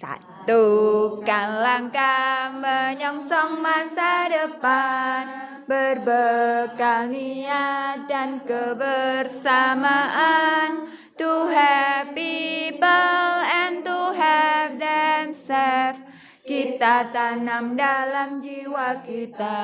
Satukan langkah menyongsong masa depan, berbekal niat dan kebersamaan, to have people and to have them safe, kita tanam dalam jiwa kita.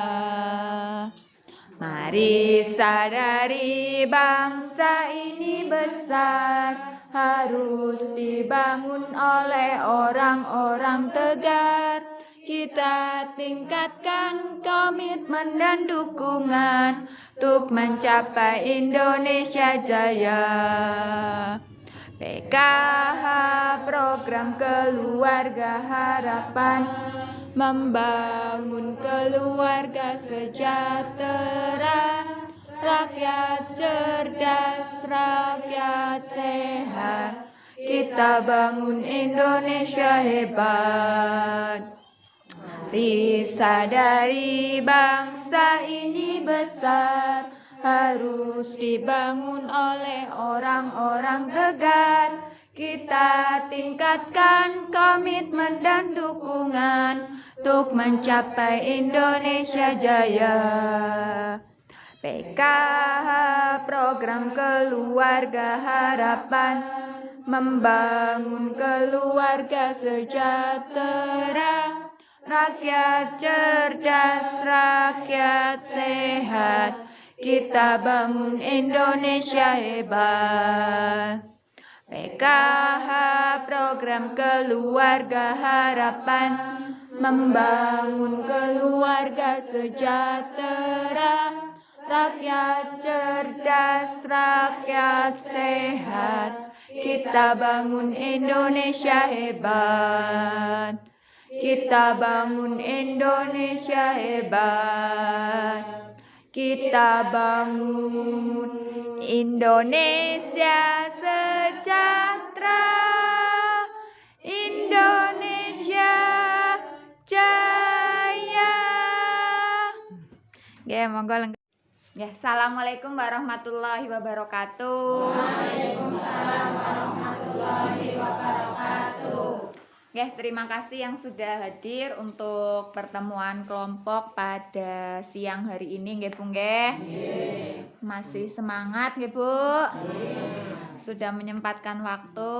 Mari sadari bangsa ini besar, harus dibangun oleh orang-orang tegar. Kita tingkatkan komitmen dan dukungan untuk mencapai Indonesia Jaya. PKH program keluarga harapan, membangun keluarga sejahtera, rakyat cerdas, rakyat sehat, kita bangun Indonesia hebat. Mari sadari bangsa ini besar, harus dibangun oleh orang-orang tegar. Kita tingkatkan komitmen dan dukungan untuk mencapai Indonesia Jaya. PKH program keluarga harapan, membangun keluarga sejahtera, rakyat cerdas, rakyat sehat, kita bangun Indonesia hebat. PKH program keluarga harapan, membangun keluarga sejahtera, rakyat cerdas, rakyat sehat, kita bangun Indonesia hebat. Kita bangun Indonesia hebat. Kita bangun Indonesia sejahtera, Indonesia Jaya. Ya, monggo lengkap. Ya, assalamualaikum warahmatullahi wabarakatuh. Waalaikumsalam warahmatullahi wabarakatuh. Ya, terima kasih yang sudah hadir untuk pertemuan kelompok pada siang hari ini, nggih Bu nggih. Masih semangat nggih Bu? Sudah menyempatkan waktu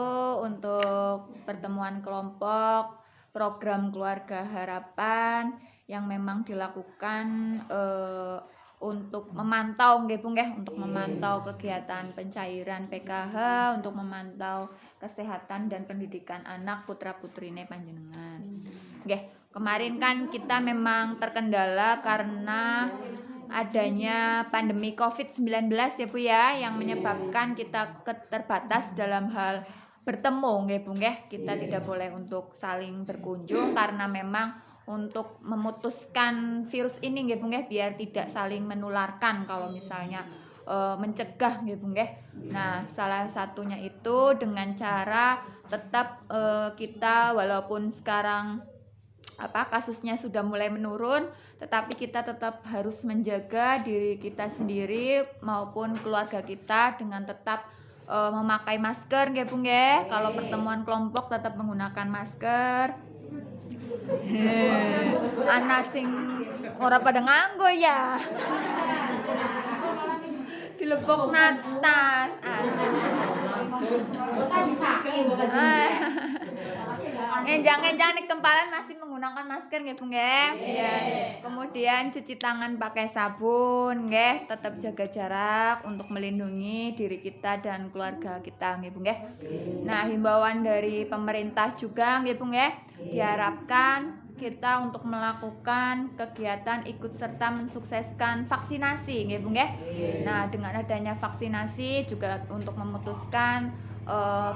untuk pertemuan kelompok program Keluarga Harapan yang memang dilakukan untuk memantau nggih Bu nggih, untuk memantau kegiatan pencairan PKH, untuk memantau kesehatan dan pendidikan anak putra-putrine panjenengan. Nggih, kemarin kan kita memang terkendala karena adanya pandemi COVID-19 ya Bu ya, yang menyebabkan kita terbatas dalam hal bertemu nggih Bu nggih. Kita tidak boleh untuk saling berkunjung karena memang untuk memutuskan virus ini nggih Bu nggih, biar tidak saling menularkan kalau misalnya mencegah nggih Bu nggih. Nah, salah satunya itu dengan cara tetap kita walaupun sekarang kasusnya sudah mulai menurun, tetapi kita tetap harus menjaga diri kita sendiri maupun keluarga kita dengan tetap memakai masker nggih Bu nggih. Kalau pertemuan kelompok tetap menggunakan masker. Anak sing ora pada nganggo ya. Dilepok natas. Ngenjang-ngenjang nih kempalan masih menggunakan masker nggih Bu nggih. Ya. Kemudian cuci tangan pakai sabun nggih, tetap jaga jarak untuk melindungi diri kita dan keluarga kita nggih Bu nggih. Nah, himbauan dari pemerintah juga nggih Bu nggih, diharapkan kita untuk melakukan kegiatan ikut serta mensukseskan vaksinasi nggih Bu nggih. Nah, dengan adanya vaksinasi juga untuk memutuskan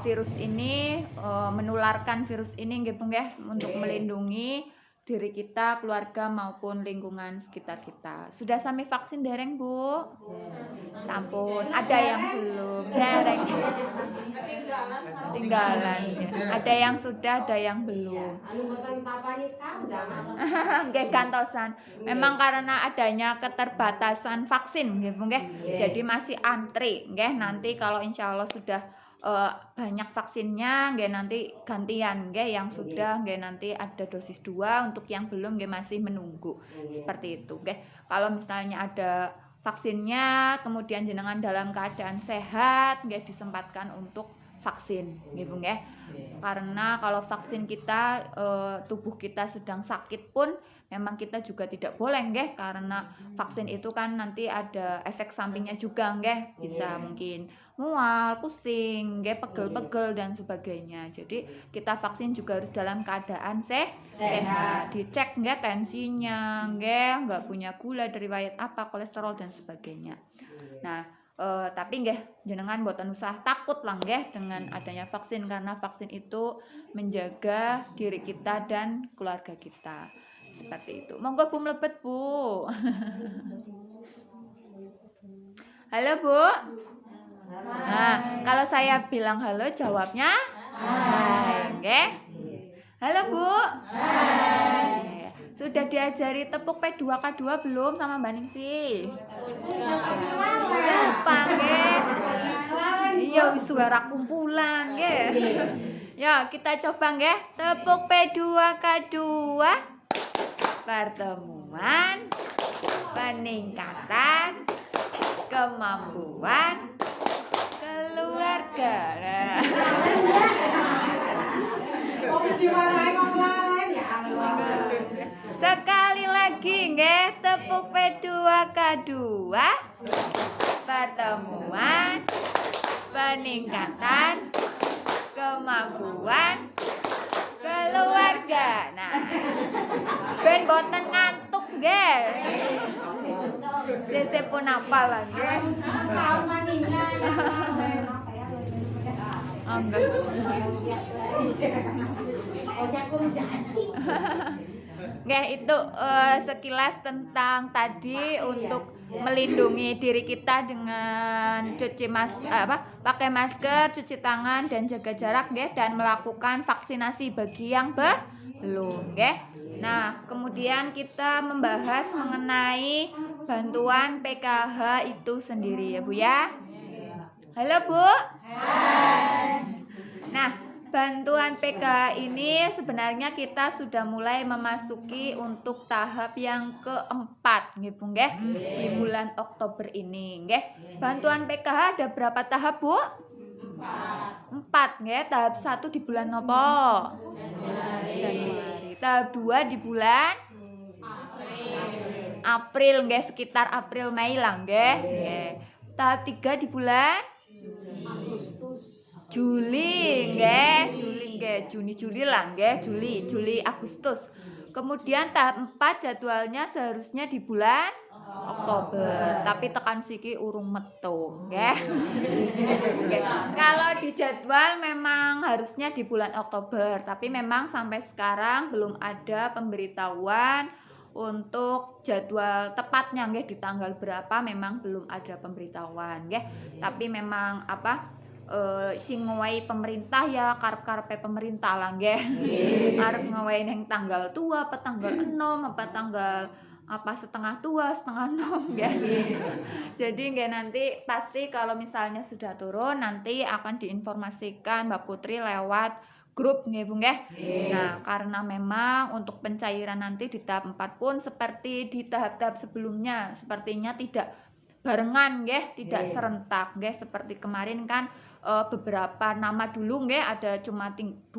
virus ini, menularkan virus ini nggih Bu nggih, untuk melindungi diri kita, keluarga maupun lingkungan sekitar kita. Sudah sami vaksin dereng Bu? Sampun, ada yang belum dereng. Tinggalan. Ada yang sudah, ada yang belum. Nggih gantosan. Memang karena adanya keterbatasan vaksin nggih Bu nggih. Jadi masih antri nggih. Nanti kalau insya Allah sudah banyak vaksinnya nggih nanti gantian nggih, yang sudah nggih nanti ada dosis 2, untuk yang belum nggih masih menunggu. Seperti itu nggih. Kalau misalnya ada vaksinnya kemudian jenengan dalam keadaan sehat nggih, disempatkan untuk vaksin nggih Bu nggih. Karena kalau vaksin kita tubuh kita sedang sakit pun memang kita juga tidak boleh nggih, karena vaksin itu kan nanti ada efek sampingnya juga nggih, bisa mungkin mual, pusing, nggih, pegel-pegel dan sebagainya. Jadi kita vaksin juga harus dalam keadaan sehat. Dicek nggih tensinya, nggih, nggak punya gula, riwayat apa, kolesterol dan sebagainya. Nah, tapi nggih jenengan mboten usah takut lah nggih dengan adanya vaksin, karena vaksin itu menjaga diri kita dan keluarga kita. Seperti itu. Monggo Bu mlebet Bu. Halo Bu. Nah, kalau saya bilang halo jawabnya hai, nggih. Halo Bu. Hai. Sudah diajari tepuk P2K2 belum sama Mbak Ningsih? Lupa nggih. Iya wis suara kumpulan nggih. Ya, kita coba nggih. Tepuk P2K2. Pertemuan, peningkatan kemampuan keluarga. Sekali lagi nggih, tepuk P2K2. Pertemuan, peningkatan kemampuan keluarga. Nah, ben boten ngantuk nggih. Sese pun apal lah nggih. Nggih, itu sekilas tentang tadi untuk melindungi diri kita dengan pakai masker, cuci tangan dan jaga jarak nggih, dan melakukan vaksinasi bagi yang belum nggih. Nah, kemudian kita membahas mengenai bantuan PKH itu sendiri ya Bu ya. Halo Bu. Nah, bantuan PKH ini sebenarnya kita sudah mulai memasuki untuk tahap yang keempat nggih Bu nggih, di bulan Oktober ini nggih. Bantuan PKH ada berapa tahap Bu? 4 nggih. Tahap 1 di bulan apa? Januari. Tahap 2 di bulan April nggih, sekitar April Mei lah nggih. Tahap 3 di bulan Juli nggih, Juni Juli lah nggih, Juli Agustus. Kemudian tahap 4 jadwalnya seharusnya di bulan Oktober, tapi tekan siki urung metu nggih. Kalau di jadwal memang harusnya di bulan Oktober, tapi memang sampai sekarang belum ada pemberitahuan untuk jadwal tepatnya nggih, di tanggal berapa memang belum ada pemberitahuan nggih. Tapi memang sing ngowahi pemerintah ya karep-karepe pemerintah lah nggih. Arep ngowahi ning tanggal tua apa tanggal 6 apa tanggal setengah tua setengah 6 nggih. Jadi nggih nanti pasti kalau misalnya sudah turun nanti akan diinformasikan Mbak Putri lewat grup nggih Bu nggih. Nah, karena memang untuk pencairan nanti di tahap 4 pun seperti di tahap-tahap sebelumnya sepertinya tidak barengan nggih, tidak serentak nggih, seperti kemarin kan beberapa nama dulu nggih ada cuma 20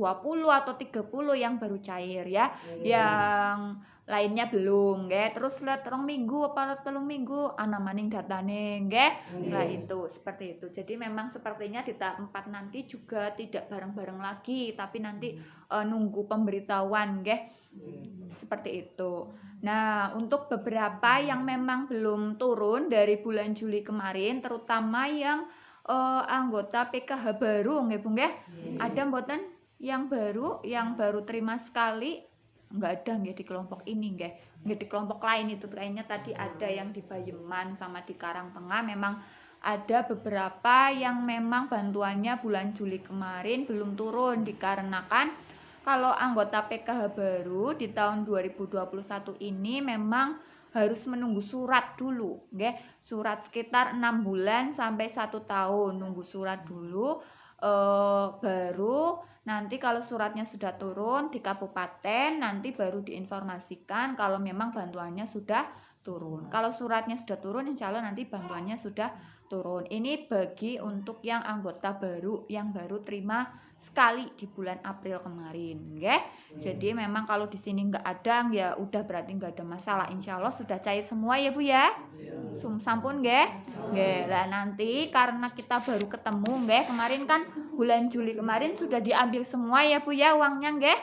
atau 30 yang baru cair ya. Yang lainnya belum nggih. Terus lihat 2 minggu apa 3 minggu ana maning datane nggih. Nah, itu seperti itu. Jadi memang sepertinya di tahap 4 nanti juga tidak bareng-bareng lagi, tapi nanti nunggu pemberitahuan nggih. Seperti itu. Nah, untuk beberapa yang memang belum turun dari bulan Juli kemarin, terutama yang anggota PKH baru nggih Bu nggih. Ada mboten yang baru terima sekali? Enggak ada nggih di kelompok ini nggih. Nggih di kelompok lain itu kayaknya tadi ada yang di Bayeman sama di Karangtengah, memang ada beberapa yang memang bantuannya bulan Juli kemarin belum turun dikarenakan kalau anggota PKH baru di tahun 2021 ini memang harus menunggu surat dulu nggih. Surat sekitar 6 bulan sampai 1 tahun nunggu surat dulu. baru nanti kalau suratnya sudah turun di kabupaten nanti baru diinformasikan kalau memang bantuannya sudah turun. Kalau suratnya sudah turun insya Allah nanti bantuannya sudah turun. Ini bagi untuk yang anggota baru yang baru terima sekali di bulan April kemarin, nggih. Jadi memang kalau di sini nggak ada ya udah berarti nggak ada masalah. Insya Allah sudah cair semua ya Bu ya. Sampun nggih. Nggih. Lah nanti karena kita baru ketemu nggih, kemarin kan bulan Juli kemarin sudah diambil semua ya Bu ya uangnya nggih.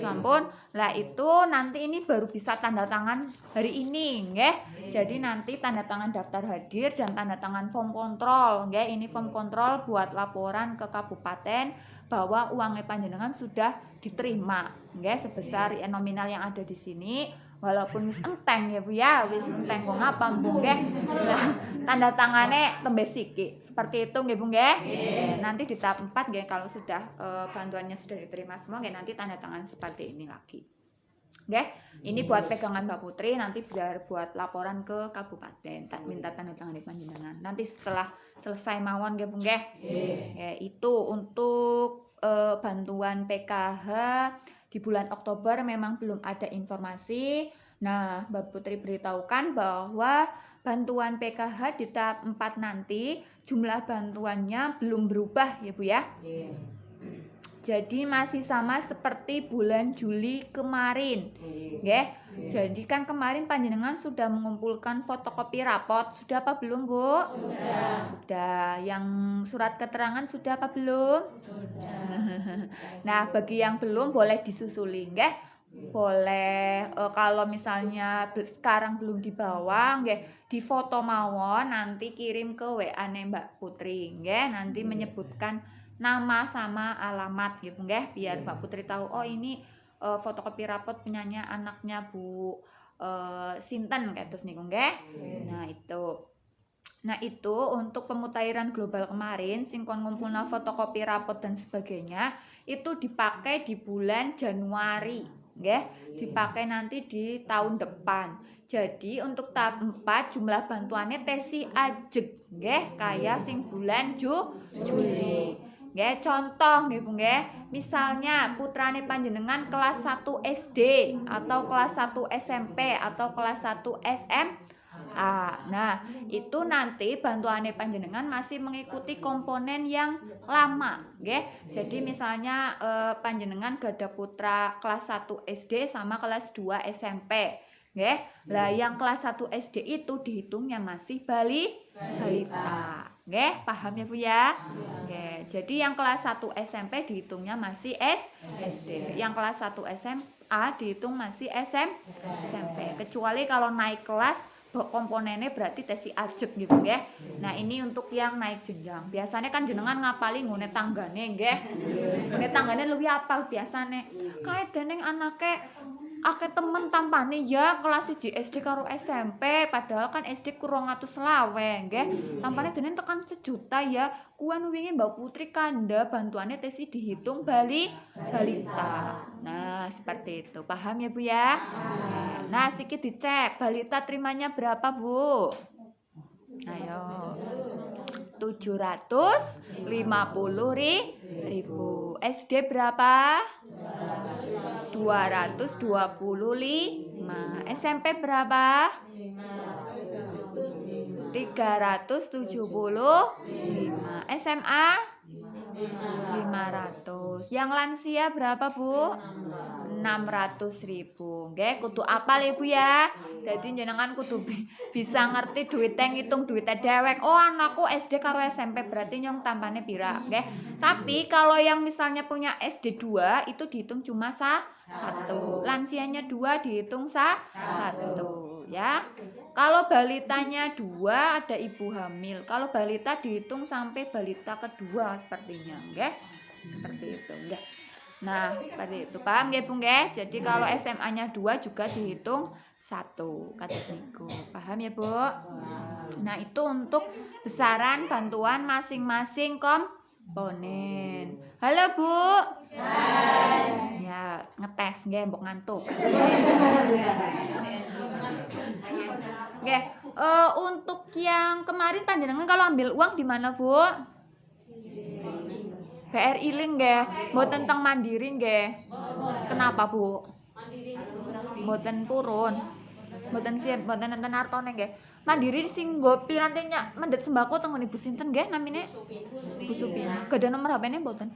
Sampun. Lah itu nanti ini baru bisa tanda tangan hari ini nggih. Jadi nanti tanda tangan daftar hadir dan tanda tangan form kontrol nggih. Ini form kontrol buat laporan ke kabupaten bahwa uangnya panjenengan sudah diterima nggih sebesar nominal yang ada di sini walaupun wis enteng ya Bu ya, wis enteng kok ngapa Bu nggih. Tanda tangannya tembe siki. Seperti itu nggih Bu nggih. Nanti di tahap 4 nggih kalau sudah bantuannya sudah diterima semua nggih nanti tanda tangan seperti ini lagi. Nggih. Ini buat pegangan Mbak Putri nanti biar buat laporan ke kabupaten minta tanda tangan di panjenengan. Nanti setelah selesai mawon nggih Bu nggih. Ya, itu untuk bantuan PKH di bulan Oktober memang belum ada informasi. Nah, Mbak Putri beritahukan bahwa bantuan PKH di tahap 4 nanti jumlah bantuannya belum berubah ya Bu ya. Jadi masih sama seperti bulan Juli kemarin. Nggih. Jadi kan kemarin panjenengan sudah mengumpulkan fotokopi rapot. Sudah apa belum, Bu? Sudah. Yang surat keterangan sudah apa belum? Nah, bagi yang belum boleh disusuli, nggih. Boleh kalau misalnya sekarang belum dibawa nggih, di foto mawon nanti kirim ke WA-ne Mbak Putri nggih, nanti menyebutkan nama sama alamat gitu nggih, biar Mbak Putri tahu oh ini fotokopi rapot punyanya anaknya Bu Sinten kayak terus niku nggih. Nah itu untuk pemutairan global kemarin singkon ngumpulna fotokopi rapot dan sebagainya itu dipakai di bulan Januari nggih, dipakai nanti di tahun depan. Jadi untuk tahap 4 jumlah bantuannya tesi ajeg nggih kaya sing bulan Juli. Nggih, contoh nggih Bu nggih. Misalnya putrane panjenengan kelas 1 SD atau kelas 1 SMP atau kelas 1 SMA. Nah, itu nanti bantuannya panjenengan masih mengikuti komponen yang lama, nggih. Jadi misalnya panjenengan gada putra kelas 1 SD sama kelas 2 SMP. Nggih. Lah yang kelas 1 SD itu dihitungnya masih balita. Nggih, paham ya Bu ya? Nggih. Jadi yang kelas 1 SMP dihitungnya masih SD. Yang kelas 1 SMA dihitung masih SMP. Kecuali kalau naik kelas komponennya berarti tesi ajeg gitu nggih. Nah, ini untuk yang naik jenjang. Biasanya kan jenengan ngapali ngune tanggane nggih. Ngune tanggane luwih apal biasane. Kae dening anake akeh temen tampane ya kelas 1 SD karo SMP padahal kan SD kurang 200 nggih. Tampane dene tekan 1 juta ya. Kuwi wingi Mbak Putri kanda bantuannya tesi dihitung balita. Nah, seperti itu. Paham ya Bu ya? Nah, sikit dicek balita terimanya berapa Bu? Ayo. 750.000. SD berapa? 225. SMP berapa? 375. SMA 500. Yang lansia berapa Bu? 600.000. Nggih, kudu apal ya Bu ya. Dadi jenengan kudu bisa ngerti duwite ngitung duwite dewek. Oh, anakku SD karo SMP berarti nyong tampane pira, nggih. Tapi kalau yang misalnya punya SD 2 itu dihitung cuma 1. Lansianya 2 dihitung 1 ya. Kalau balitanya 2 ada ibu hamil. Kalau balita dihitung sampai balita kedua sepertinya, nggih. Seperti itu, nggih. Nah, seperti itu. Paham nggih Bu nggih? Jadi kalau SMA-nya 2 juga dihitung 1 kados niku. Paham ya Bu? Nah, itu untuk besaran bantuan masing-masing komponen. Halo Bu. Hai. Ya, ngetes nggih mbok ngantuk. Nggih, untuk yang kemarin panjenengan kalau ambil uang di mana Bu? BRI link nggih, mboten teng Mandiri nggih. Kenapa, Bu? Mboten purun. Mboten siap, mboten enten artone nggih. Mandiri sing nggo piranti nyak mendhet sembako teng Ibu sinten nggih namine? Bu Supina. Gadah nomor HP-ne mboten?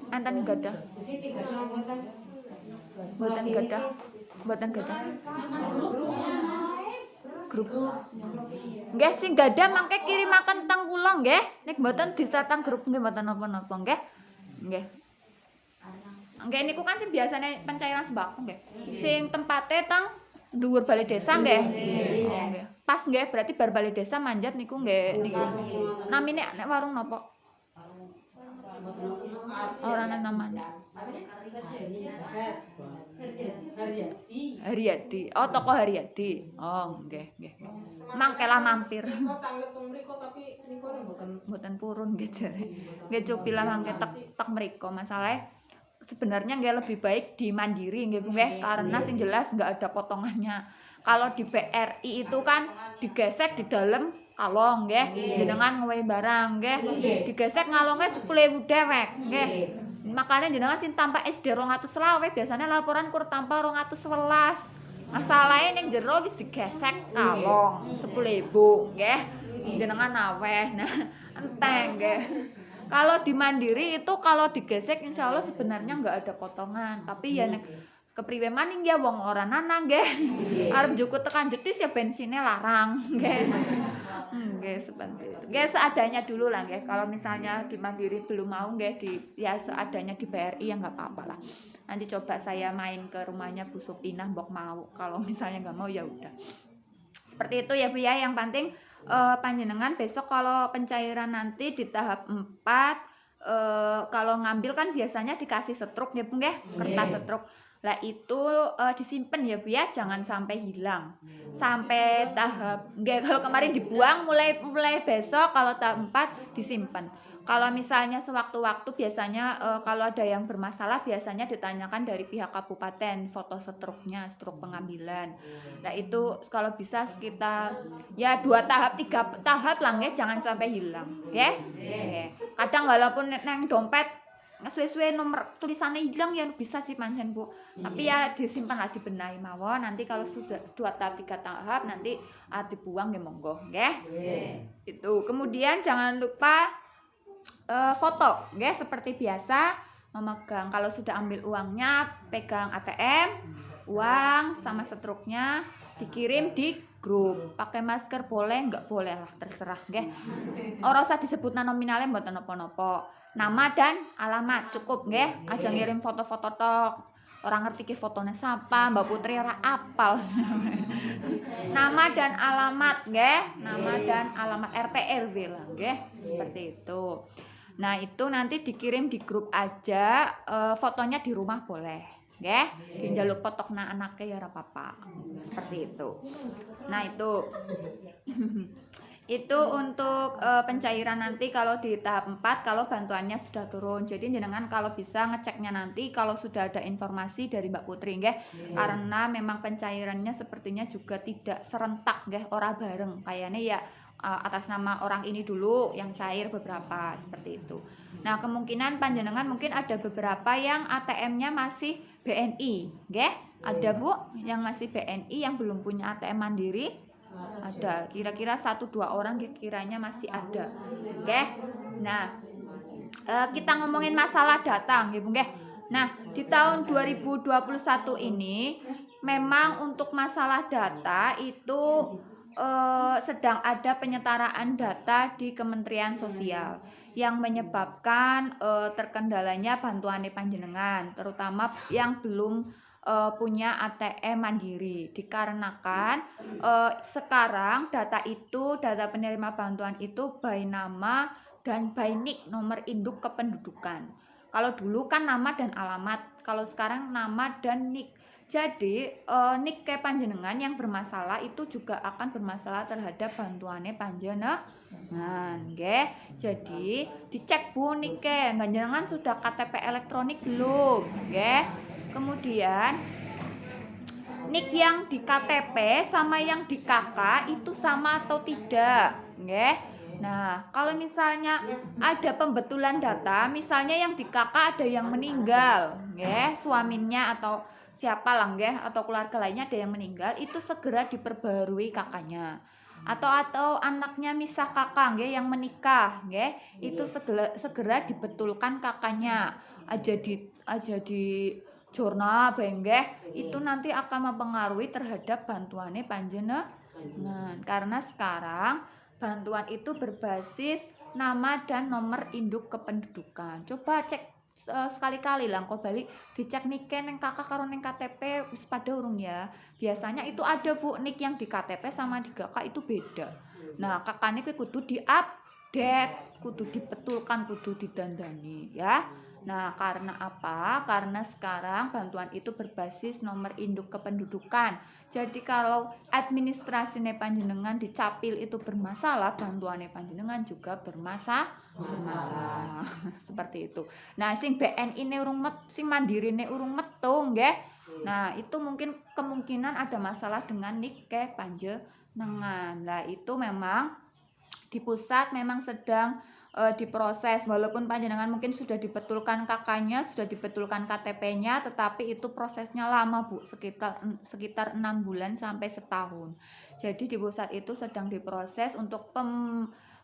Enten gadah. Mboten gadah. Mboten gadah. Grup. Nggih sing gadah mangke kirimaken teng kula nggih. Nek mboten disatang grup nggih mboten napa-napa nggih. Nggih. Nggih niku kan sing biasane pencairan sembako nggih. Sing tempate teng dhuwur balai desa nggih. Nggih. Pas nggih berarti bar balai desa manjat niku nggih niku. Namine nek warung napa? Ora ana namane. Haryadi. Oh, toko Haryadi. Oh, nggih, nggih. Mangkelah mampir. Mboten purun nggih jare. Nggih cupilah mangke tek mriko. Masalahe sebenarnya nggih lebih baik di Mandiri nggih Bu nggih karena sing jelas nggak ada potongannya. Kalau di BRI itu kan digesek di dalam kalong nggih, jenengan ngowahi barang nggih. Digesek ngalonge 10.000 dhewek nggih. Makanya jenengan sing tampak SD 220 biasanya laporan kur tampak 211. Masalahe ning jero wis digesek kalong 10.000 nggih. Jenengan aweh. Nah, enteng nggih. Kalau di Mandiri itu kalau digesek insya Allah sebenarnya nggak ada potongan. Tapi ya nek kepriwe maning ya wong ora nanang nggih. Arep njukut tekan jetis ya bensinnya larang nggih. Nggih seperti itu. Nggih seadanya dulu lah nggih. Kalau misalnya di Mandiri belum mau nggih di ya seadanya di BRI ya nggak apa-apa lah. Nanti coba saya main ke rumahnya Bu Supinah mbok mau. Kalau misalnya nggak mau ya udah. Seperti itu ya Bu ya. Yang penting panjenengan besok kalau pencairan nanti di tahap 4 kalau ngambil kan biasanya dikasih setruk ya Bu nggih, kertas setruk. Lah itu disimpan ya Bu ya, jangan sampai hilang. Sampai tahap nggih kalau kemarin dibuang mulai besok kalau tahap 4 disimpan. Kalau misalnya sewaktu-waktu biasanya kalau ada yang bermasalah biasanya ditanyakan dari pihak kabupaten foto setruknya, setruk pengambilan. Nah itu kalau bisa sekitar ya 2 tahap 3 tahap lah nggih, jangan sampai hilang nggih. Kadang walaupun neng dompet suwe-suwe nomor tulisannya hilang ya bisa sih pancen Bu. Tapi ya disimpan lah dibenahi mawon. Nanti kalau sudah 2 tahap 3 tahap nanti dibuang ya monggo nggih. Itu. Kemudian jangan lupa foto nggih seperti biasa memegang kalau sudah ambil uangnya pegang ATM, uang sama setruknya dikirim di grup. Pakai masker boleh nggak boleh lah terserah nggih. Ora usah disebutna nominale mboten napa-napa. Nama dan alamat cukup nggih. Aja ngirim foto-foto tok. Orang ngerti ki fotone sapa, Mbak Putri ora apal. Nama dan alamat nggih. Nama dan alamat RT RW lah nggih. Seperti itu. Nah, itu nanti dikirim di grup aja, fotonya di rumah boleh, nggih. Njaluk potokna anake ya ora apa-apa. Seperti itu. Nah, itu itu untuk pencairan nanti kalau di tahap 4 kalau bantuannya sudah turun. Jadi jenengan kalau bisa ngeceknya nanti kalau sudah ada informasi dari Mbak Putri nggih. Karena memang pencairannya sepertinya juga tidak serentak nggih, ora bareng. Kayaknya ya atas nama orang ini dulu yang cair beberapa seperti itu. Nah, kemungkinan panjenengan mungkin ada beberapa yang ATM-nya masih BNI, nggih? Ada Bu yang masih BNI yang belum punya ATM Mandiri? Ada. Kira-kira 1-2 orang kiranya masih ada. Nggih. Nah, kita ngomongin masalah data nggih Bu nggih. Nah, di tahun 2021 ini memang untuk masalah data itu sedang ada penyetaraan data di Kementerian Sosial yang menyebabkan terkendalanya bantuan panjenengan, terutama yang belum punya ATM Mandiri, dikarenakan sekarang data penerima bantuan itu by nama dan by NIK, nomor induk kependudukan. Kalau dulu kan nama dan alamat, kalau sekarang nama dan NIK. Jadi nik ke panjenengan yang bermasalah itu juga akan bermasalah terhadap bantuannya panjenengan, nggih. Jadi dicek Bu nik ke panjenengan sudah KTP elektronik belum, nggih. Kemudian nik yang di KTP sama yang di KK itu sama atau tidak, nggih. Nah, kalau misalnya ada pembetulan data, misalnya yang di kakak ada yang meninggal, nggih, suaminya atau siapa lah nggih, atau keluarga lainnya ada yang meninggal, itu segera diperbarui kakaknya. Atau anaknya misah kakak nggih yang menikah, nggih, itu segera dibetulkan kakaknya. Aja di jurnal nggih, itu nanti akan mempengaruhi terhadap bantuannya panjenengan. Karena sekarang bantuan itu berbasis nama dan nomor induk kependudukan. Coba cek sekali-kali lah kok balik dicek nik neng kakak karo neng KTP wis pada urung ya. Biasanya itu ada Bu nik yang di KTP sama di kakak itu beda. Nah, kakaknya kudu diupdate, kudu dibetulkan, kudu didandani ya. Nah, karena apa? Karena sekarang bantuan itu berbasis nomor induk kependudukan. Jadi kalau administrasi panjenengan di capil itu bermasalah, bantuannya panjenengan juga bermasalah. Seperti itu. Nah, sing BNI ne urung sing mandiri ne urung metu nggih. Nah, itu mungkin kemungkinan ada masalah dengan nik panjenengan. Lah itu memang di pusat memang sedang diproses, walaupun panjenengan mungkin sudah dibetulkan kakaknya, sudah dibetulkan KTP-nya, tetapi itu prosesnya lama Bu, sekitar 6 bulan sampai setahun. Jadi di pusat itu sedang diproses untuk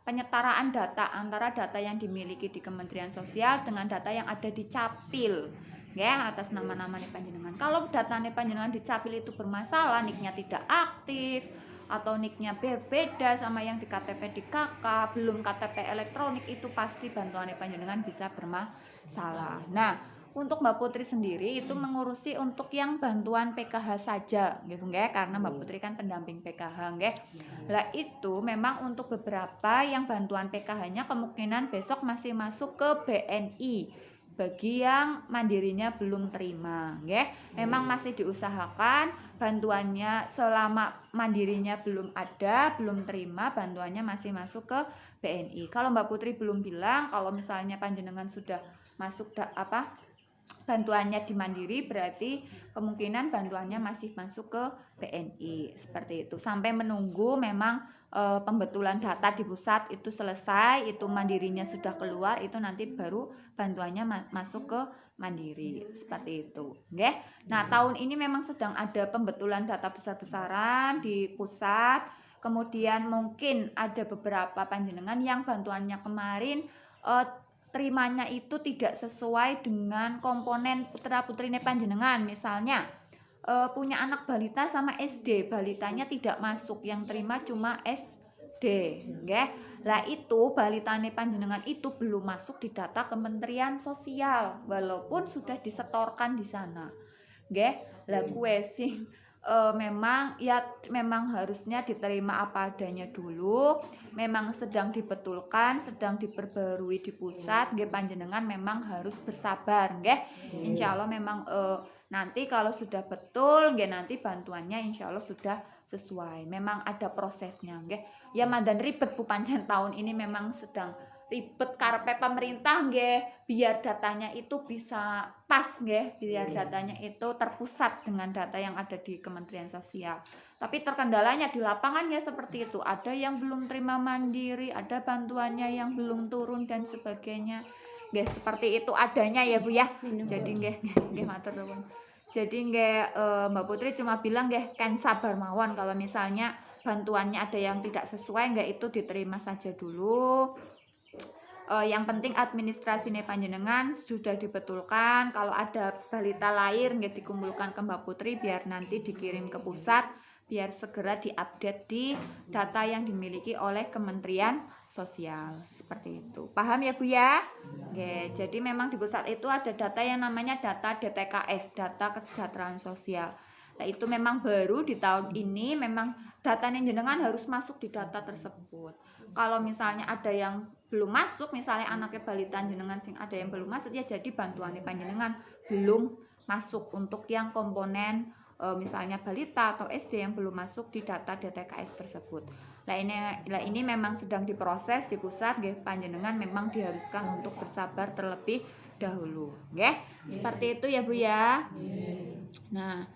penyetaraan data antara data yang dimiliki di Kementerian Sosial dengan data yang ada di Capil ya, atas nama-nama panjenengan. Kalau datanya panjenengan di Capil itu bermasalah, niknya tidak aktif atau niknya berbeda sama yang di KTP di KK, belum KTP elektronik, itu pasti bantuan panjenengan bisa bermasalah. Nah, untuk Mbak Putri sendiri itu mengurusi untuk yang bantuan PKH saja gitu nggih, karena Mbak Putri kan pendamping PKH nggih. Lah itu memang untuk beberapa yang bantuan PKH-nya kemungkinan besok masih masuk ke BNI. Bagi yang mandirinya belum terima, nggih, memang masih diusahakan bantuannya selama mandirinya belum ada, belum terima, bantuannya masih masuk ke BNI. Kalau Mbak Putri belum bilang, kalau misalnya panjenengan sudah masuk bantuannya di mandiri, berarti kemungkinan bantuannya masih masuk ke BNI seperti itu. Sampai menunggu memang pembetulan data di pusat itu selesai, itu mandirinya sudah keluar, itu nanti baru bantuannya masuk ke mandiri seperti itu, nggih. Nah, tahun ini memang sedang ada pembetulan data besar-besaran di pusat. Kemudian mungkin ada beberapa panjenengan yang bantuannya kemarin terimanya itu tidak sesuai dengan komponen putra putrine panjenengan. Misalnya punya anak balita sama SD, balitanya tidak masuk, yang terima cuma SD, nggih. Lah itu balitane panjenengan itu belum masuk di data Kementerian Sosial walaupun sudah disetorkan di sana, nggih. Lah kuwe sing memang harusnya diterima apa adanya dulu. Memang sedang dibetulkan, sedang diperbarui di pusat, nggih, panjenengan memang harus bersabar, nggih. Insyaallah memang nanti kalau sudah betul, nggih, nanti bantuannya insyaallah sudah sesuai. Memang ada prosesnya, nggih. Ya mandan ribet Bu, pancen tahun ini memang sedang ribet karepe pemerintah nggih, biar datanya itu bisa pas nggih, biar datanya itu terpusat dengan data yang ada di Kementerian Sosial. Tapi terkendalanya di lapangan ya seperti itu, ada yang belum terima mandiri, ada bantuannya yang belum turun dan sebagainya. Nggih, seperti itu adanya ya Bu ya. Jadi nggih matur nuwun. Jadi nggih Mbak Putri cuma bilang nggih kan sabar mawon, kalau misalnya bantuannya ada yang tidak sesuai nggak, itu diterima saja dulu. Yang penting administrasi panjenengan sudah dibetulkan. Kalau ada balita lahir nggak dikumpulkan ke Mbak Putri biar nanti dikirim ke pusat, biar segera diupdate di data yang dimiliki oleh Kementerian Sosial. Seperti itu. Paham ya Bu ya? Oke, jadi memang di pusat itu ada data yang namanya data DTKS, data kesejahteraan sosial. Nah, itu memang baru di tahun ini, memang data jenengan harus masuk di data tersebut. Kalau misalnya ada yang belum masuk, misalnya anaknya balita jenengan sing ada yang belum masuk, ya jadi bantuannya panjenengan belum masuk untuk yang komponen misalnya balita atau SD yang belum masuk di data DTKS tersebut. Nah ini memang sedang diproses di pusat, nggih, panjenengan memang diharuskan untuk bersabar terlebih dahulu, nggih. Seperti itu ya Bu ya. Nah,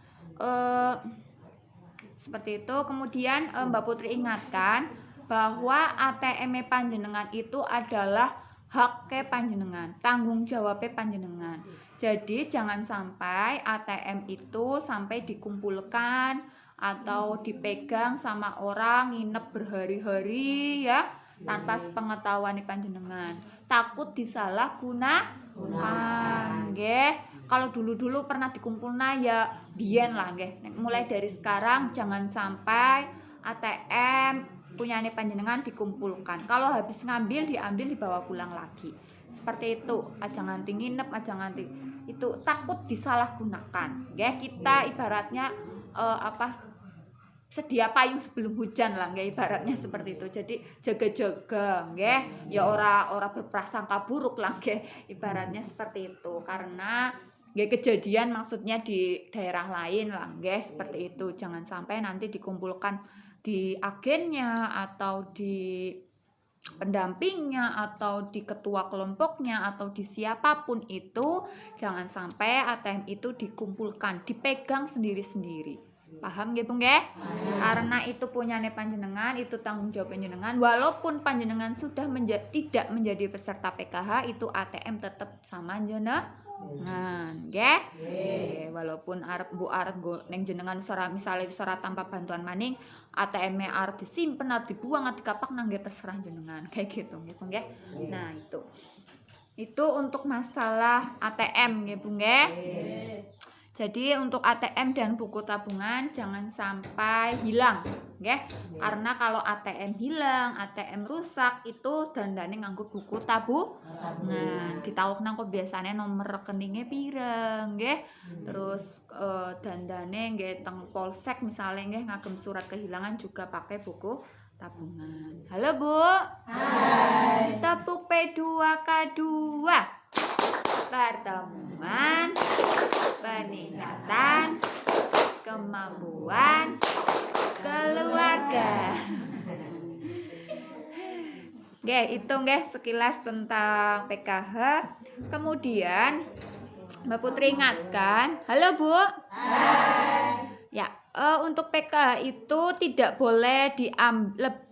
seperti itu. Kemudian Mbak Putri ingatkan bahwa ATM panjenengan itu adalah hak ke panjenengan, tanggung jawab panjenengan. Jadi jangan sampai ATM itu sampai dikumpulkan atau dipegang sama orang nginep berhari-hari ya tanpa sepengetahuan panjenengan. Takut disalahgunakan, nggih. Kalau dulu-dulu pernah dikumpulna ya biyen lah nggih. Mulai dari sekarang jangan sampai ATM punyane panjenengan dikumpulkan. Kalau habis ngambil diambil dibawa pulang lagi. Seperti itu. Aja nganti nginep, aja nganti itu takut disalahgunakan. Nggih, kita ibaratnya sedia payung sebelum hujan lah nggih, ibaratnya seperti itu. Jadi jaga-jaga nggih, ya ora berprasangka buruk lah nggih, ibaratnya seperti itu. Karena nggih kejadian maksudnya di daerah lain lah nggih, seperti itu. Jangan sampai nanti dikumpulkan di agennya atau di pendampingnya atau di ketua kelompoknya atau di siapapun itu, jangan sampai ATM itu dikumpulkan, dipegang sendiri-sendiri. Paham nggih Bu nggih? Karena itu punyane panjenengan, itu tanggung jawab panjenengan. Walaupun panjenengan sudah tidak menjadi peserta PKH, itu ATM tetap sama jenengan, nggih. Walaupun Bu arep ning jenengan misale tanpa bantuan maning, ATM-e arep disimpen, arep dibuang, arep dikapak nang nggih terserah jenengan. Kayak gitu nggih Bu nggih. Nah, itu untuk masalah ATM nggih Bu nggih. Jadi untuk ATM dan buku tabungan jangan sampai hilang, nggih. Karena kalau ATM hilang, ATM rusak, itu dandane nganggo buku tabungan. Ditawukna kok biasane nomor rekeningnya pira, nggih. Terus dandane nggih teng polsek misalnya nggih ngagem surat kehilangan juga pakai buku tabungan. Halo Bu. Hai. Tepuk P2K2. Pertemuan peningkatan kemampuan keluarga. Nggih, itu nggih sekilas tentang PKH. Kemudian Mbak Putri ingatkan, halo Bu. Hai. Ya, untuk PKH itu tidak boleh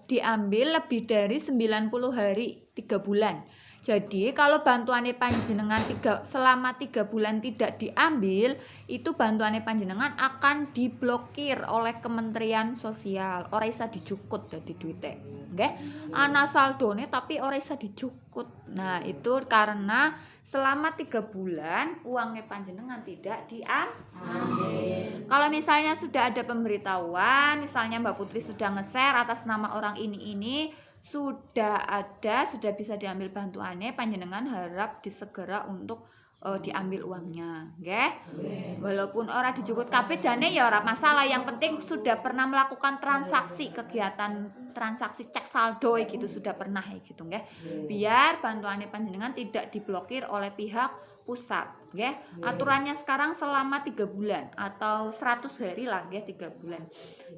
diambil lebih dari 90 hari, 3 bulan. Jadi kalau bantuannya panjenengan selama 3 bulan tidak diambil, itu bantuannya panjenengan akan diblokir oleh Kementerian Sosial. Ora isa dicukut dadi duite. Nggih. Ana saldone tapi ora isa dicukut. Nah, itu karena selama 3 bulan uangnya panjenengan tidak diambil. Kalau misalnya sudah ada pemberitahuan, misalnya Mbak Putri sudah nge-share atas nama orang ini sudah bisa diambil bantuannya, panjenengan harap disegera untuk diambil uangnya, nggih. Walaupun ora dijukut kabeh jane ya ora masalah, yang penting sudah pernah melakukan kegiatan transaksi cek saldo gitu sudah pernah gitu nggih. Biar bantuannya panjenengan tidak diblokir oleh pihak pusat, nggih. Aturannya sekarang selama 3 bulan atau 100 hari lah nggih, 3 bulan.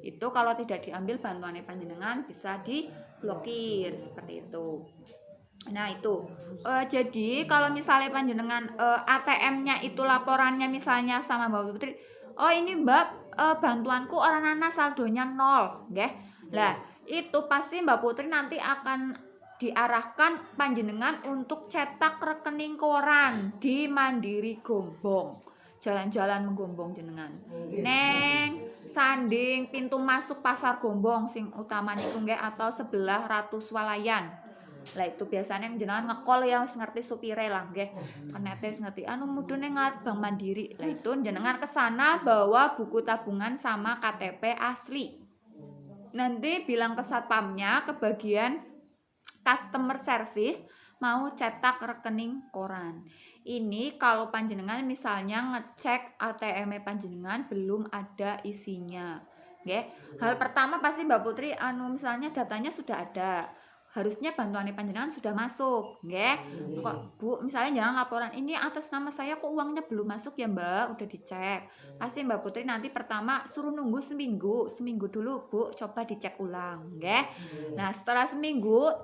Itu kalau tidak diambil bantuannya panjenengan bisa diblokir seperti itu. Nah, itu. Jadi kalau misalnya panjenengan ATM-nya itu laporannya misalnya sama Mbak Putri, "Oh, ini Mbak, bantuanku orang ana saldonya 0." Nggih. Lah, itu pasti Mbak Putri nanti akan diarahkan panjenengan untuk cetak rekening koran di Mandiri Gombong. Jalan-jalan menggombong jenengan. Neng sanding pintu masuk Pasar Gombong sing utama niku nggih, atau sebelah Ratu Swalayan. Lah itu biasanya jenengan ngekol ya wis ngerti supire lah nggih. Kenete wis ngerti mudune ngarep Bank Mandiri. Lah itu jenengan ke sana bawa buku tabungan sama KTP asli. Nanti bilang ke satpamnya ke bagian customer service mau cetak rekening koran. Ini kalau panjenengan misalnya ngecek ATM panjenengan belum ada isinya, nggih. Hal pertama pasti Mbak Putri misalnya datanya sudah ada. Harusnya bantuannya panjenengan sudah masuk, nggih. Kok Bu, misalnya jangan laporan ini atas nama saya kok uangnya belum masuk ya Mbak, udah dicek. Pasti Mbak Putri nanti pertama suruh nunggu seminggu dulu Bu, coba dicek ulang, nggih. Nah, setelah seminggu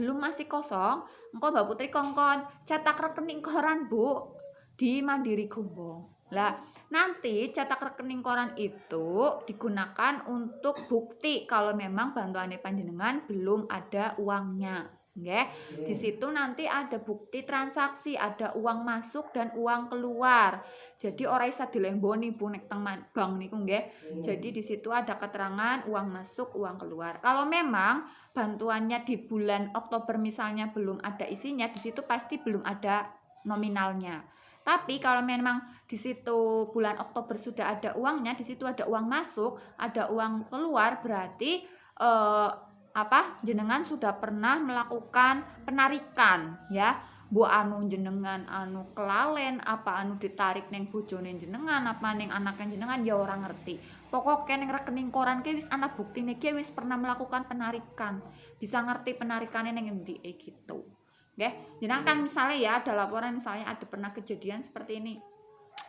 belum masih kosong, engko Mbak Putri kongkon cetak rekening koran Bu di Mandiri Gombong. Lah, nanti cetak rekening koran itu digunakan untuk bukti kalau memang bantuannya panjenengan belum ada uangnya. Nggih. Di situ nanti ada bukti transaksi, ada uang masuk dan uang keluar. Jadi ora isa dilemboni Bu nek teng bank niku nggih. Jadi di situ ada keterangan uang masuk, uang keluar. Kalau memang bantuannya di bulan Oktober misalnya belum ada isinya, di situ pasti belum ada nominalnya. Tapi kalau memang di situ bulan Oktober sudah ada uangnya, di situ ada uang masuk, ada uang keluar, berarti jenengan sudah pernah melakukan penarikan ya. Bu anu jenengan anu kelalen apa anu ditarik neng bojone jenengan apa neng anaknya jenengan ya orang ngerti. Pokoknya neng rekening koran ke wis ana buktine ke wis pernah melakukan penarikan. Bisa ngerti penarikannya neng endi gitu. Nggih, jenengan kan misalnya ya ada laporan misalnya ada pernah kejadian seperti ini.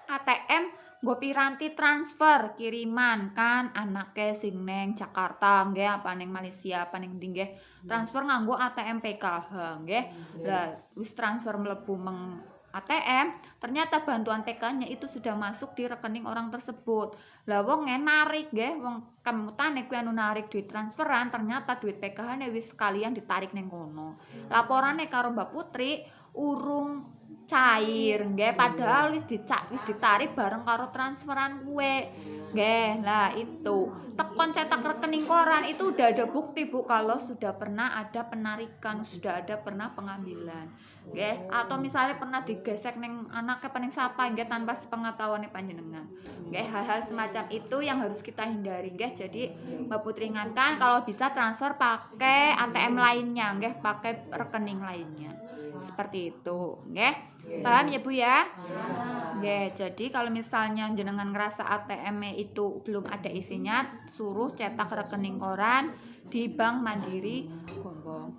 ATM nggo piranti transfer kiriman kan anake sing neng Jakarta nggih apa neng Malaysia apa neng ndi nggih transfer nganggo ATM PKH nggih. Lah wis transfer mlebu meng ATM ternyata bantuan PK-nya itu sudah masuk di rekening orang tersebut. Lah wong narik nggih wong kemutane kuwi anu narik duit transferan ternyata duit PKH-ne wis sekalian ditarik neng kono. Laporane karo Mbak Putri urung cair nggih padahal wis ditarik bareng karo transferan kue nggih. Lah itu tekon cetak rekening koran itu udah ada bukti Bu kalau sudah pernah ada penarikan, sudah ada pernah pengambilan nggih, atau misalnya pernah digesek neng anaknya pening sapa nggih tanpa sepengetahuan panjenengan nggih. Hal-hal semacam itu yang harus kita hindari nggih. Jadi Mbak Putri ingatkan kalau bisa transfer pakai ATM lainnya nggih, pakai rekening lainnya seperti itu nggih. Paham ya Bu ya? Nggih, jadi kalau misalnya jenengan ngerasa ATM itu belum ada isinya, suruh cetak rekening koran di Bank Mandiri Gombong.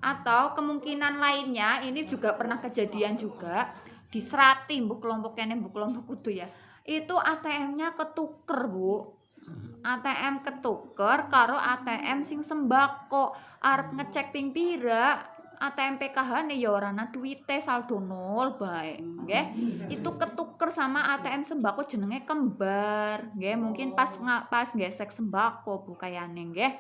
Atau kemungkinan lainnya ini juga pernah kejadian juga di Srati Bu kelompoknya Bu kelompok kudu ya. Itu ATM-nya ketuker Bu. ATM ketuker karo ATM sing sembako. Arep ngecek ping pira ATM PKH nih ya ora ana duwite saldo nol bae nggih. Itu ketuker sama ATM sembako jenenge kembar nggih. Mungkin pas gesek sembako Bu kayane nggih.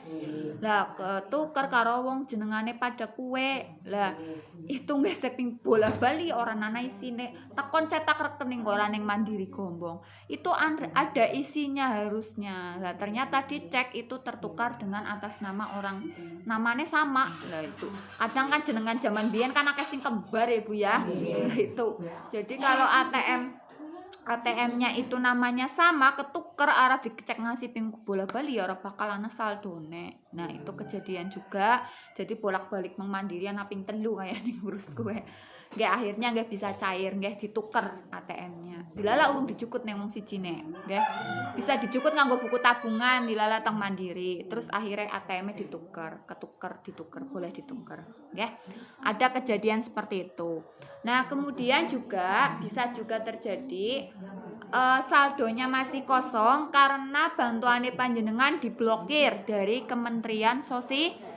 Lah ketuker karo wong jenengane pada kue. Lah itu gesek ping bola bali ora ana isine. Tekon cetak rekening koran ning Mandiri Gombong. Itu ada isinya harusnya. Lah ternyata dicek itu tertukar dengan atas nama orang namanya sama. Lah itu kadang kan jenengan zaman biyen kan akeh sing kembar ya Bu ya. Nah itu. Jadi kalau ATM-nya itu namanya sama, ketuker arah dicek ngasih ping bola bali ya ora bakal ana saldone. Nah, itu kejadian juga. Jadi bolak-balik Mang Mandiri ana ping 3 kayak ning ngurus kowe. Nggih akhirnya nggih bisa cair nggih dituker ATM-nya. Dilala urung dijukut ning wong sijine, nggih. Bisa dijukut nganggo buku tabungan dilala teng Mandiri. Terus akhirnya ATM-nya dituker, boleh dituker, nggih. Ada kejadian seperti itu. Nah, kemudian juga bisa juga terjadi saldonya masih kosong karena bantuannya panjenengan diblokir dari Kementerian Sosial.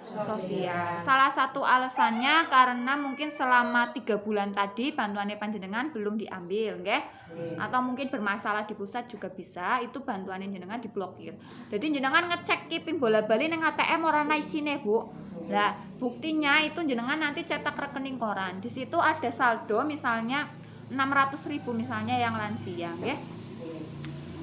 Salah satu alasannya karena mungkin selama 3 bulan tadi bantuannya panjenengan belum diambil, nggih. Atau mungkin bermasalah di pusat juga bisa, itu bantuannya jenengan diblokir. Jadi jenengan ngecek ping bola bali ning ATM ora ana isine, Bu. Lah, buktinya itu jenengan nanti cetak rekening koran. Di situ ada saldo misalnya 600.000 misalnya yang lansia, nggih.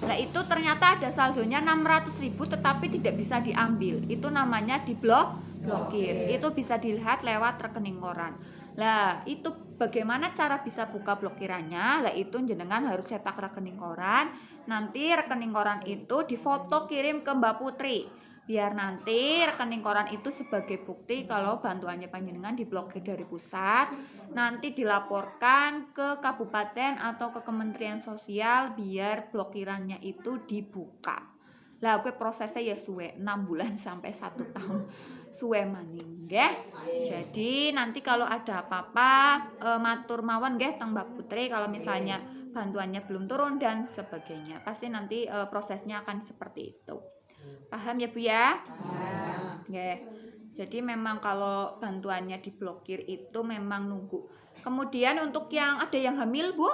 Nah itu ternyata ada saldonya 600.000 tetapi tidak bisa diambil. Itu namanya diblokir. Itu bisa dilihat lewat rekening koran. Lah itu bagaimana cara bisa buka blokirannya? Lah itu jenengan harus cetak rekening koran. Nanti rekening koran itu difoto kirim ke Mbak Putri. Biar nanti rekening koran itu sebagai bukti kalau bantuannya panjenengan diblokir dari pusat, nanti dilaporkan ke kabupaten atau ke Kementerian Sosial biar blokirannya itu dibuka. Lah gue prosesnya ya suwe 6 bulan sampai 1 tahun. Suwe maning nggih. Jadi nanti kalau ada apa-apa matur mawon nggih teng Mbak Putri kalau misalnya bantuannya belum turun dan sebagainya. Pasti nanti prosesnya akan seperti itu. Paham ya Bu ya? Nggih. Jadi memang kalau bantuannya diblokir itu memang nunggu. Kemudian untuk yang ada yang hamil Bu?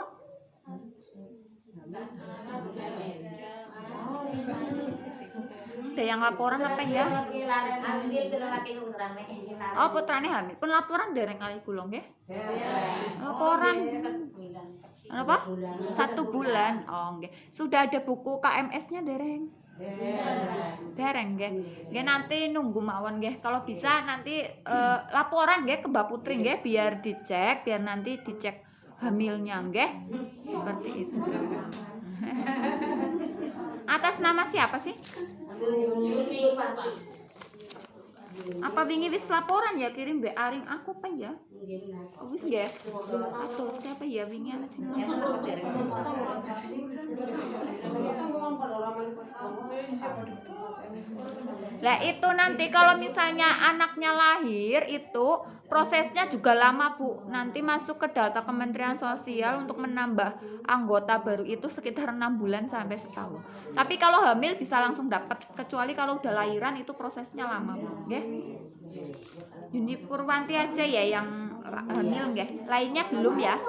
Ada yang laporan apa ya? Oh, putrane hamil. Pun laporan dereng kali kula nggih. Laporan apa? 1 bulan. Oh, nggih. Sudah ada buku KMS-nya dereng? Dereng nggih. Nggih nanti nunggu mawon nggih. Kalau bisa nanti laporan nggih ke Mbak Putri nggih biar dicek, biar nanti dicek hamilnya nggih. Seperti itu. Atas nama siapa sih? Apa wingi wis laporan ya kirim mbek Aring aku apa ya? Oh, wis nggih. Atau siapa ya wingi ana sing Lah itu nanti kalau misalnya anaknya lahir itu prosesnya juga lama Bu. Nanti masuk ke data Kementerian Sosial untuk menambah anggota baru itu sekitar 6 bulan sampai setahun. Tapi kalau hamil bisa langsung dapat, kecuali kalau udah lahiran itu prosesnya lama Bu. Nggih. Yuni Purwanti aja ya yang hamil nggih. Lainnya belum ya.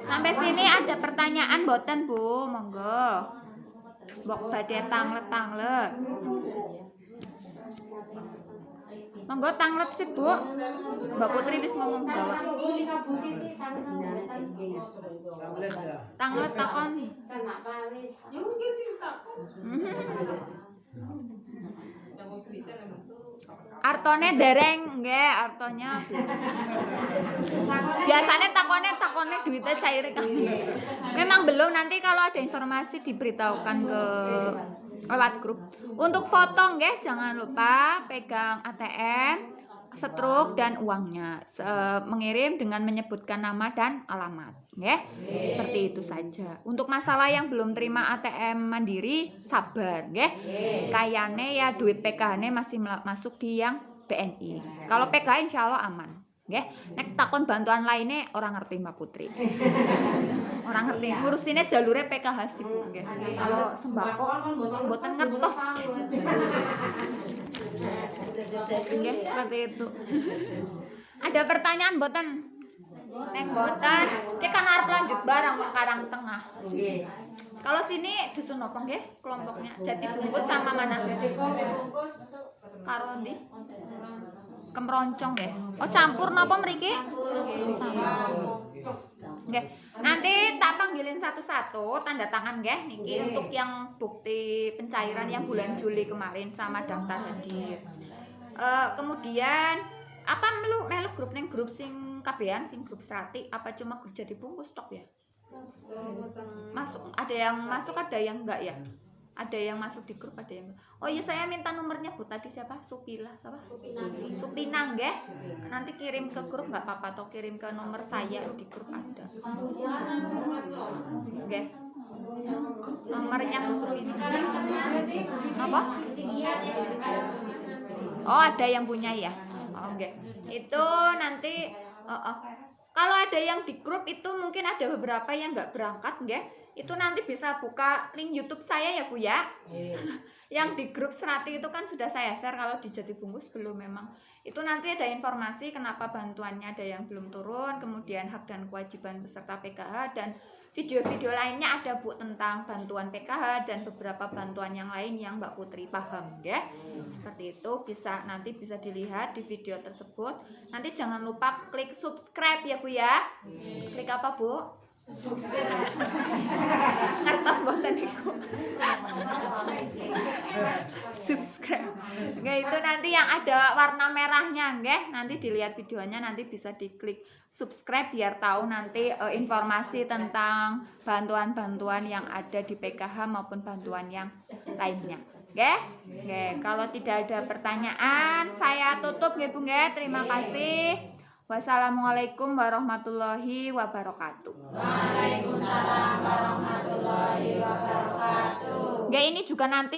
Sampai sini ada pertanyaan boten Bu, monggo. Mbok badhe tanglet-tanglet. Monggo tanglet sih Bu. Mbak Putri wis ngomong bawah. Tanglet takoni. Artone dereng nggih, artonya. Biasanya takone duitnya cair kan. Memang belum, nanti kalau ada informasi diberitahukan ke lewat grup. Untuk foto nggih jangan lupa pegang ATM, struk dan uangnya. Mengirim dengan menyebutkan nama dan alamat, nggih. Seperti itu saja. Untuk masalah yang belum terima ATM mandiri, sabar, nggih. Kayane ya duit PKH-ne masih masuk di yang BNI. Kalau PKH insya Allah aman, nggih. Nek takon bantuan lainnya orang ngerti Mbak Putri. Orang ngerti ngurusinnya jalurnya PKH sih Bu, nggih. Kalau sembako mboten ngertos. Nggih, seperti itu. Ada pertanyaan mboten? Nek mboten, ki kan arep lanjut barang wong Karang Tengah. Nggih. Kalau sini dusun apa nggih kelompoknya? Jati Bungkus sama mana? Karo ndi? Kemroncong nggih. Oh, campur napa mriki? Nggih. Nanti tak panggilin satu-satu tanda tangan nggih niki untuk yang bukti pencairan yang bulan Juli kemarin sama daftar hadir. Kemudian apa melu grup neng grup sing kabehan sing grup Serati apa cuma grup Jati Bungkus tok ya? Masuk, ada yang masuk ada yang enggak ya? Ada yang masuk di grup, ada yang enggak. Oh iya, saya minta nomornya Bu tadi siapa? Supila siapa? Supinang nggih. Nanti kirim ke grup nggak apa-apa atau kirim ke nomor saya di grup ada. Nggih. Nomornya Bu Supinang. Apa? Oh, ada yang punya ya. Oh, nggih. Itu nanti kalau ada yang di grup itu mungkin ada beberapa yang nggak berangkat nggih. Itu nanti bisa buka link YouTube saya ya Bu ya. Yang di grup Serati itu kan sudah saya share, kalau di Jati Bungkus belum memang. Itu nanti ada informasi kenapa bantuannya ada yang belum turun, kemudian hak dan kewajiban peserta PKH, dan video-video lainnya ada Bu tentang bantuan PKH dan beberapa bantuan yang lain yang Mbak Putri paham ya. Seperti itu nanti bisa dilihat di video tersebut. Nanti jangan lupa klik subscribe ya Bu ya. Klik apa Bu? Ngertos boten niku. Subscribe. Nggih, itu nanti yang ada warna merahnya nggih. Nanti dilihat videonya, nanti bisa diklik subscribe biar tahu nanti informasi tentang bantuan-bantuan yang ada di PKH maupun bantuan yang lainnya. Nggih? Nggih, kalau tidak ada pertanyaan saya tutup nggih Bu nggih. Terima kasih. Wassalamualaikum warahmatullahi wabarakatuh. Waalaikumsalam warahmatullahi wabarakatuh. Nggih, ini juga nanti